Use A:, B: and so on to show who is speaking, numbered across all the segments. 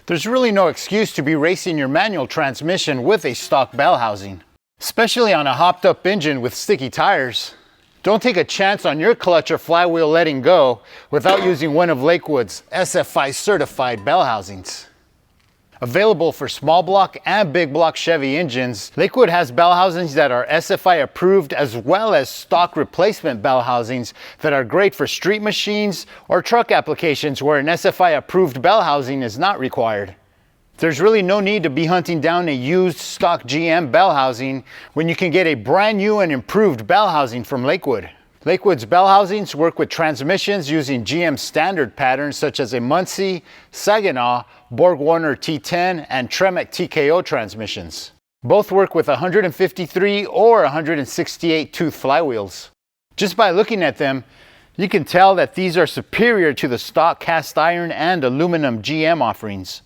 A: There's really no excuse to be racing your manual transmission with a stock bell housing, especially on a hopped up engine with sticky tires. Don't take a chance on your clutch or flywheel letting go without using one of Lakewood's SFI certified bell housings. Available for small block and big block Chevy engines, Lakewood has bell housings that are SFI approved, as well as stock replacement bell housings that are great for street machines or truck applications where an SFI approved bell housing is not required. There's really no need to be hunting down a used stock GM bell housing when you can get a brand new and improved bell housing from Lakewood. Lakewood's bell housings work with transmissions using GM standard patterns such as a Muncie, Saginaw, Borg-Warner T10, and Tremec TKO transmissions. Both work with 153 or 168 tooth flywheels. Just by looking at them, you can tell that these are superior to the stock cast iron and aluminum GM offerings.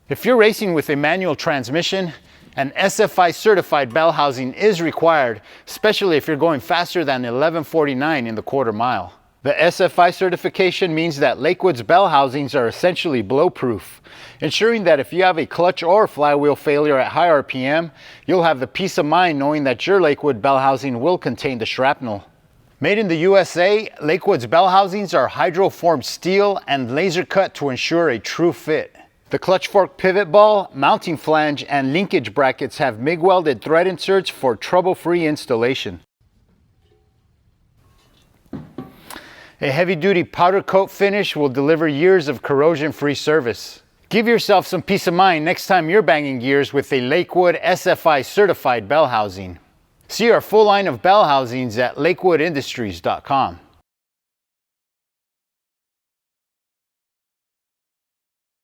A: If you're racing with a manual transmission, an SFI certified bell housing is required, especially if you're going faster than 1149 in the quarter mile. The SFI certification means that Lakewood's bell housings are essentially blow-proof, ensuring that if you have a clutch or flywheel failure at high RPM, you'll have the peace of mind knowing that your Lakewood bell housing will contain the shrapnel. Made in the USA, Lakewood's bell housings are hydroformed steel and laser cut to ensure a true fit. The clutch fork pivot ball, mounting flange, and linkage brackets have MIG welded thread inserts for trouble-free installation. A heavy-duty powder coat finish will deliver years of corrosion-free service. Give yourself some peace of mind next time you're banging gears with a Lakewood SFI certified bell housing. See our full line of bell housings at lakewoodindustries.com.